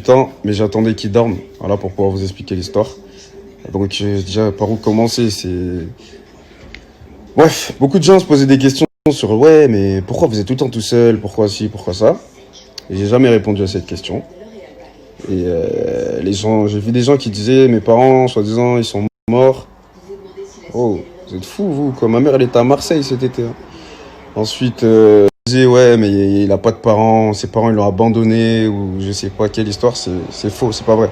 18 ans, mais j'attendais qu'ils dorment, voilà, pour pouvoir vous expliquer l'histoire. Donc déjà, par où commencer, c'est... Bref, beaucoup de gens se posaient des questions sur ouais, mais pourquoi vous êtes tout le temps tout seul, pourquoi ci, pourquoi ça. Et j'ai jamais répondu à cette question. Et les gens, j'ai vu des gens qui disaient mes parents, soi-disant, ils sont morts. Oh, vous êtes fous, vous, quoi. Ma mère, elle était à Marseille cet été, hein. Ensuite, ils disaient ouais, mais il a pas de parents, ses parents ils l'ont abandonné, ou je sais pas quelle histoire, c'est faux, c'est pas vrai.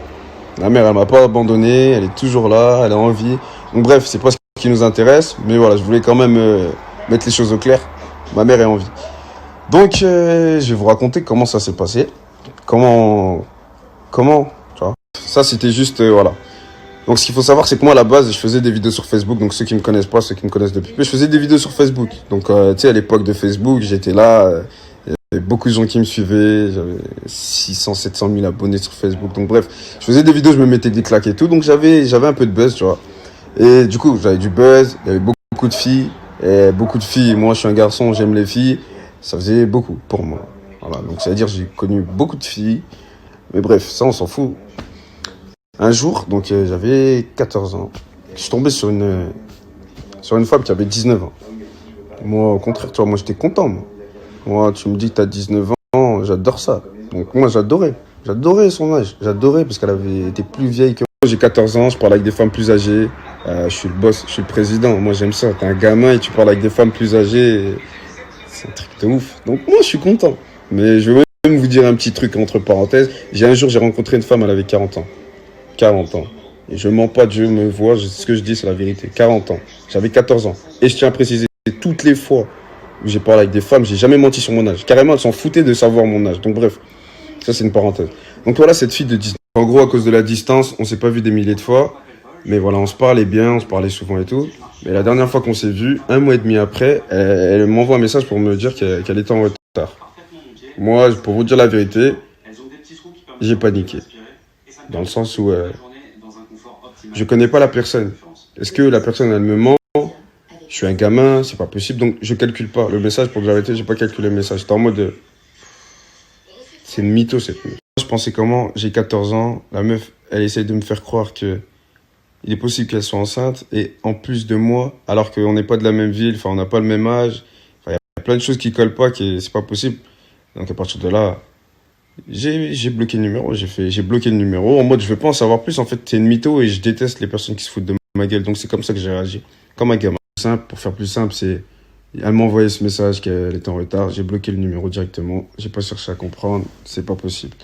Ma mère, elle m'a pas abandonné, elle est toujours là, elle a envie. Donc bref, c'est pas ce qui nous intéresse, mais voilà, je voulais quand même mettre les choses au clair. Ma mère est en vie. Donc, je vais vous raconter comment ça s'est passé. Comment, tu vois. Ça, c'était juste, voilà. Donc, ce qu'il faut savoir, c'est que moi, à la base, je faisais des vidéos sur Facebook. Donc, ceux qui me connaissent pas, ceux qui me connaissent depuis peu, je faisais des vidéos sur Facebook. Donc, tu sais, à l'époque de Facebook, j'étais là. Il y avait beaucoup de gens qui me suivaient. J'avais 600, 700 000 abonnés sur Facebook. Donc, bref, je faisais des vidéos, je me mettais des claques et tout. Donc, j'avais un peu de buzz, tu vois. Et du coup, j'avais du buzz. Il y avait beaucoup de filles. Et beaucoup de filles. Moi, je suis un garçon, j'aime les filles. Ça faisait beaucoup pour moi. Voilà. Donc, c'est-à-dire, j'ai connu beaucoup de filles. Mais bref, ça, on s'en fout. Un jour, donc j'avais 14 ans, je suis tombé sur une femme qui avait 19 ans. Moi, au contraire, tu vois, moi j'étais content. Moi, tu me dis que t'as 19 ans, j'adore ça. Donc moi, j'adorais. J'adorais son âge. J'adorais parce qu'elle avait été plus vieille que moi. J'ai 14 ans, je parle avec des femmes plus âgées. Je suis le boss, je suis le président. Moi, j'aime ça. T'es un gamin et tu parles avec des femmes plus âgées. C'est un truc de ouf. Donc moi, je suis content. Mais je vais même vous dire un petit truc entre parenthèses. Un jour, j'ai rencontré une femme, elle avait 40 ans. 40 ans. Et je mens pas, Dieu me voit, ce que je dis, c'est la vérité. 40 ans. J'avais 14 ans. Et je tiens à préciser, toutes les fois où j'ai parlé avec des femmes, j'ai jamais menti sur mon âge. Carrément, elles s'en foutaient de savoir mon âge. Donc bref, ça c'est une parenthèse. Donc voilà, cette fille de 19 ans. En gros, à cause de la distance, on s'est pas vu des milliers de fois. Mais voilà, on se parlait bien, on se parlait souvent et tout. Mais la dernière fois qu'on s'est vu, un mois et demi après, elle m'envoie un message pour me dire qu'elle était en retard. Moi, pour vous dire la vérité, j'ai paniqué. Dans le sens où je connais pas la personne. Est-ce que la personne, elle me ment? Je suis un gamin, c'est pas possible. Donc, je calcule pas. Le message, pour la vérité, j'ai pas calculé le message. J'étais en mode... c'est une mytho, cette meuf. Je pensais comment? J'ai 14 ans. La meuf, elle essaye de me faire croire que il est possible qu'elle soit enceinte. Et en plus de moi, alors qu'on n'est pas de la même ville, enfin, on n'a pas le même âge. Enfin, il y a plein de choses qui collent pas, c'est pas possible. Donc, à partir de là... J'ai bloqué le numéro, j'ai bloqué le numéro en mode je veux pas en savoir plus, en fait c'est une mytho et je déteste les personnes qui se foutent de ma gueule, donc c'est comme ça que j'ai réagi, comme un gamin. Simple, pour faire plus simple, c'est elle m'a envoyé ce message qu'elle était en retard, j'ai bloqué le numéro directement, j'ai pas cherché à comprendre, c'est pas possible.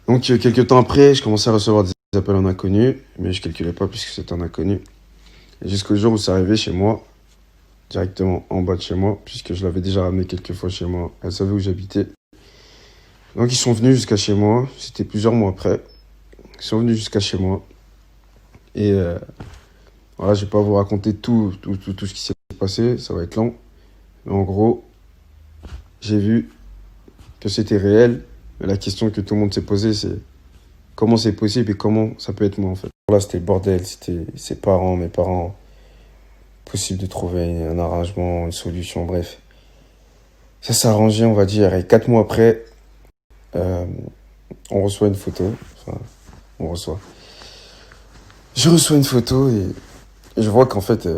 Donc quelques temps après, je commençais à recevoir des appels en inconnu, mais je calculais pas puisque c'était un inconnu. Et jusqu'au jour où c'est arrivé chez moi, directement en bas de chez moi, puisque je l'avais déjà ramené quelques fois chez moi, elle savait où j'habitais. Donc ils sont venus jusqu'à chez moi, c'était plusieurs mois après. Ils sont venus jusqu'à chez moi. Et voilà, je vais pas vous raconter tout ce qui s'est passé, ça va être long. Mais en gros, j'ai vu que c'était réel. Mais la question que tout le monde s'est posée, c'est comment c'est possible et comment ça peut être moi en fait. Là, c'était le bordel, c'était mes parents. Possible de trouver un arrangement, une solution, bref. Ça s'est arrangé, on va dire. Et 4 mois après, on reçoit une photo. Enfin, on reçoit. Je reçois une photo et je vois qu'en fait,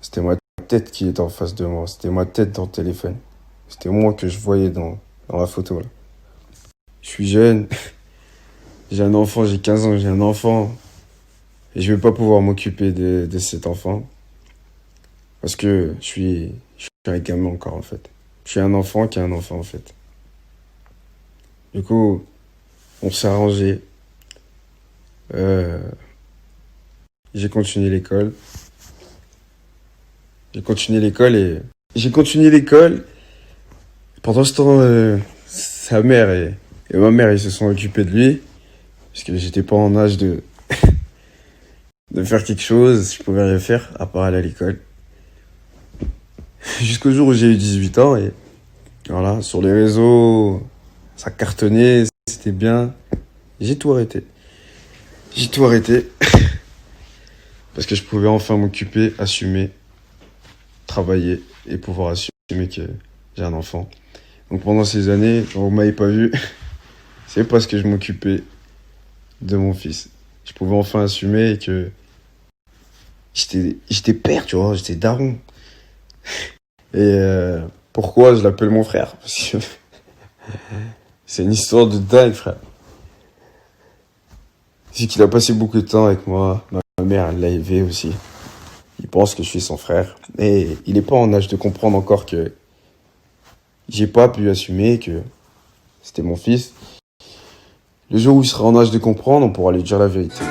c'était ma tête qui était en face de moi. C'était ma tête dans le téléphone. C'était moi que je voyais dans la photo, là. Je suis jeune. J'ai un enfant, j'ai 15 ans, j'ai un enfant. Et je vais pas pouvoir m'occuper de cet enfant. Parce que je suis un gamin encore, en fait. Je suis un enfant qui a un enfant, en fait. Du coup, on s'est arrangé. J'ai continué l'école. Pendant ce temps, sa mère et ma mère, ils se sont occupés de lui. Parce que j'étais pas en âge de faire quelque chose. Je pouvais rien faire à part aller à l'école. Jusqu'au jour où j'ai eu 18 ans et voilà, sur les réseaux, ça cartonnait, c'était bien. J'ai tout arrêté. Parce que je pouvais enfin m'occuper, assumer, travailler et pouvoir assumer que j'ai un enfant. Donc pendant ces années, vous m'avez pas vu, c'est parce que je m'occupais de mon fils. Je pouvais enfin assumer et que j'étais père, tu vois, j'étais daron. Et pourquoi je l'appelle mon frère? Parce que c'est une histoire de dingue, frère. C'est qu'il a passé beaucoup de temps avec moi. Ma mère, elle l'a élevé aussi. Il pense que je suis son frère. Et il n'est pas en âge de comprendre encore que j'ai pas pu assumer que c'était mon fils. Le jour où il sera en âge de comprendre, on pourra lui dire la vérité.